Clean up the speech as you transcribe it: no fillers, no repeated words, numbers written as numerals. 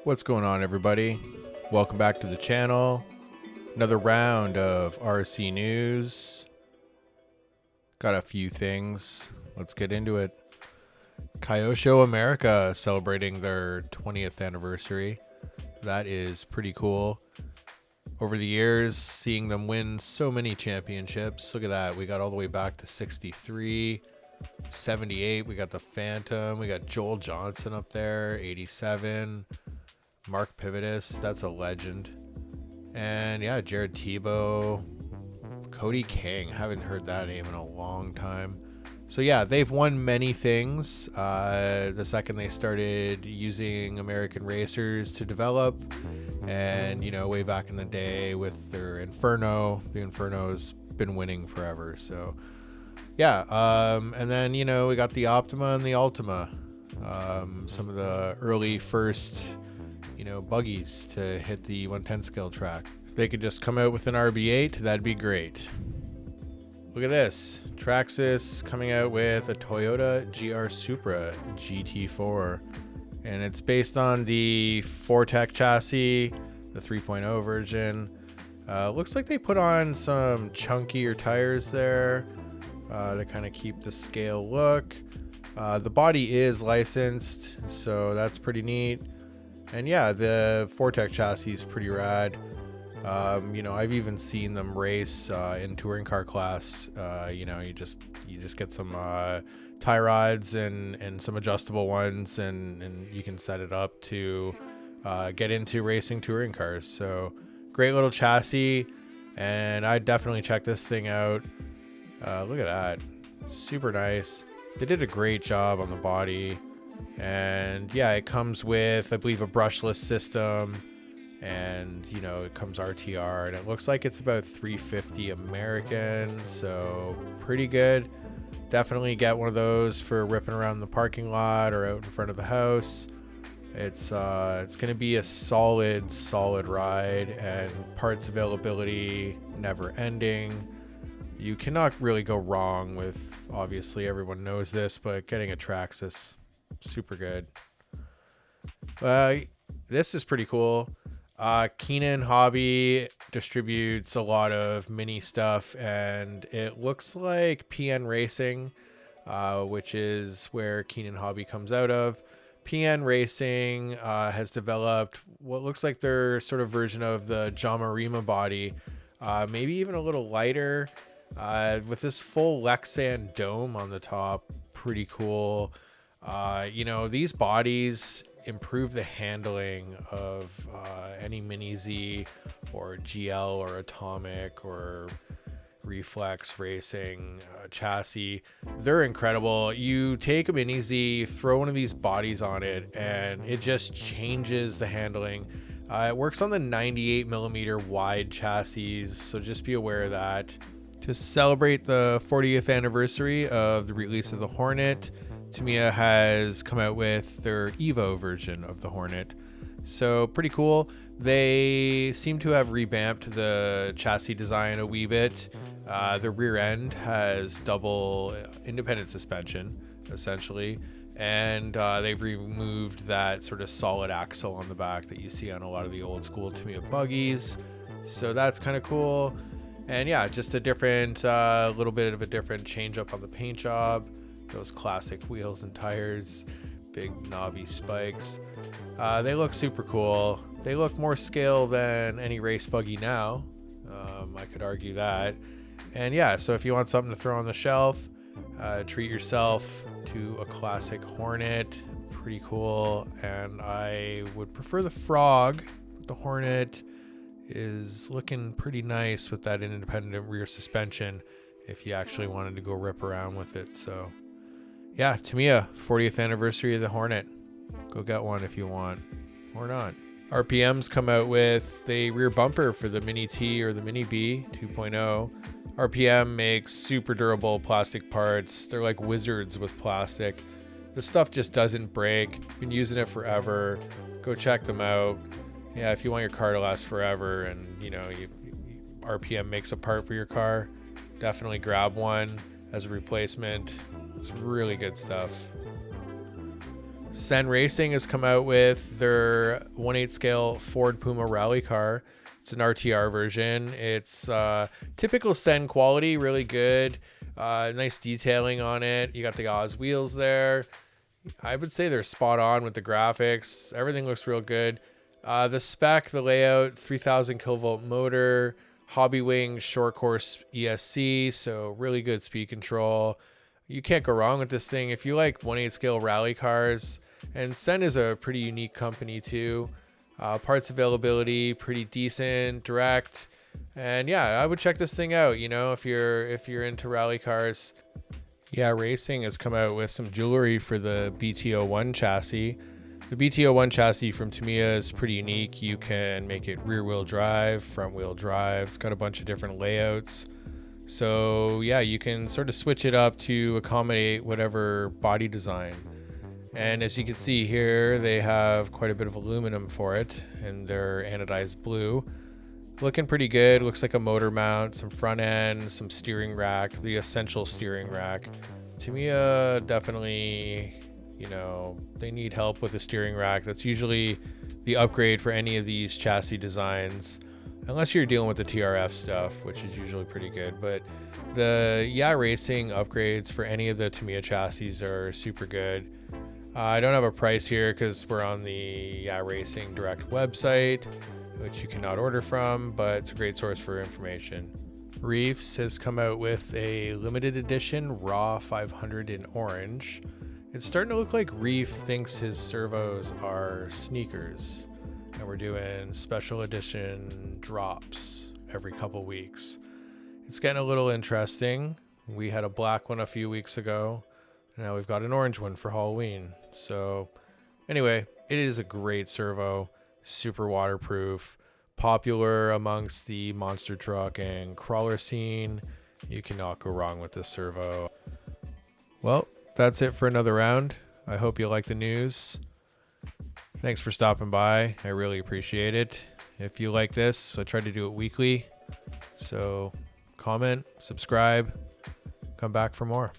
What's going on, everybody? Welcome back to the channel. Another round of RC news. Got a few things. Let's get into it. Kyosho America celebrating their 20th anniversary. That is pretty cool. Over the years, seeing them win so many championships. Look at that. We got all the way back to 63, 78. We got the Phantom. We got Joel Johnson up there, 87. Mark Pivotus, that's a legend. And yeah, Jared Tebow, Cody King, haven't heard that name in a long time. So yeah, they've won many things. The second they started using American racers to develop, and you know, way back in the day with their Inferno, the Inferno's been winning forever. So yeah, and then you know, we got the Optima and the Ultima, some of the early first buggies to hit the 110 scale track. If they could just come out with an RB8, that'd be great. Look at this. Traxxas coming out with a Toyota GR Supra GT4. And it's based on the 4Tech chassis, the 3.0 version. Looks like they put on some chunkier tires there to kind of keep the scale look. The body is licensed, so that's pretty neat. And yeah, the 4Tech chassis is pretty rad. I've even seen them race in touring car class. You just get some tie rods and some adjustable ones, and you can set it up to get into racing touring cars. So great little chassis, and I'd definitely check this thing out. Look at that, super nice. They did a great job on the body. And yeah, it comes with, I believe, a brushless system, and you know, it comes RTR, and it looks like it's about 350 American, so pretty good. Definitely get one of those for ripping around the parking lot or out in front of the house. It's going to be a solid ride, and parts availability never ending. You cannot really go wrong with, obviously everyone knows this, but getting a Traxxas, super good. This is pretty cool. Keenan Hobby distributes a lot of mini stuff, and it looks like PN Racing, which is where Keenan Hobby comes out of. PN Racing has developed what looks like their sort of version of the Tama body, maybe even a little lighter, with this full Lexan dome on the top. Pretty cool. These bodies improve the handling of any MiniZ or GL or Atomic or Reflex Racing chassis. They're incredible. You take a MiniZ, throw one of these bodies on it, and it just changes the handling. It works on the 98 millimeter wide chassis, so just be aware of that. To celebrate the 40th anniversary of the release of the Hornet, Tamiya has come out with their Evo version of the Hornet. So pretty cool. They seem to have revamped the chassis design a wee bit. The rear end has double independent suspension, essentially. And they've removed that sort of solid axle on the back that you see on a lot of the old school Tamiya buggies. So that's kind of cool. And yeah, just a different, little bit of a different change up on the paint job. Those classic wheels and tires, big knobby spikes. They look super cool. They look more scale than any race buggy now. I could argue that. And yeah, so if you want something to throw on the shelf, treat yourself to a classic Hornet. Pretty cool. And I would prefer the Frog. The Hornet is looking pretty nice with that independent rear suspension if you actually wanted to go rip around with it. So yeah, Tamiya, 40th anniversary of the Hornet. Go get one if you want, or not. RPM's come out with a rear bumper for the Mini T or the Mini B 2.0. RPM makes super durable plastic parts. They're like wizards with plastic. The stuff just doesn't break. Been using it forever. Go check them out. Yeah, if you want your car to last forever, and RPM makes a part for your car, definitely grab one as a replacement. It's really good stuff. Sen Racing has come out with their 1/8 scale Ford Puma rally car. It's an RTR version. It's typical Sen quality, really good. Nice detailing on it. You got the Oz wheels there. I would say they're spot on with the graphics. Everything looks real good. The spec, the layout, 3000 kilovolt motor, hobby wing, short course ESC, so really good speed control. You can't go wrong with this thing. If you like 1/8 scale rally cars, and Sen is a pretty unique company too. Parts availability, pretty decent, direct. And yeah, I would check this thing out, you know, if you're into rally cars. Yeah, Racing has come out with some jewelry for the BT01 chassis. The BT01 chassis from Tamiya is pretty unique. You can make it rear wheel drive, front wheel drive. It's got a bunch of different layouts. So yeah, you can sort of switch it up to accommodate whatever body design. And as you can see here, they have quite a bit of aluminum for it, and they're anodized blue. Looking pretty good. Looks like a motor mount, some front end, some steering rack, the essential steering rack. Tamiya definitely, you know, they need help with the steering rack. That's usually the upgrade for any of these chassis designs, unless you're dealing with the TRF stuff, which is usually pretty good. But the Racing upgrades for any of the Tamiya chassis are super good. I don't have a price here because we're on the Racing Direct website, which you cannot order from, but it's a great source for information. Reefs has come out with a limited edition Raw 500 in orange. It's starting to look like Reef thinks his servos are sneakers, and we're doing special edition drops every couple weeks. It's getting a little interesting. We had a black one a few weeks ago. Now we've got an orange one for Halloween. So anyway, it is a great servo, super waterproof, popular amongst the monster truck and crawler scene. You cannot go wrong with this servo. Well, that's it for another round. I hope you like the news. Thanks for stopping by. I really appreciate it. If you like this, I try to do it weekly. So comment, subscribe, come back for more.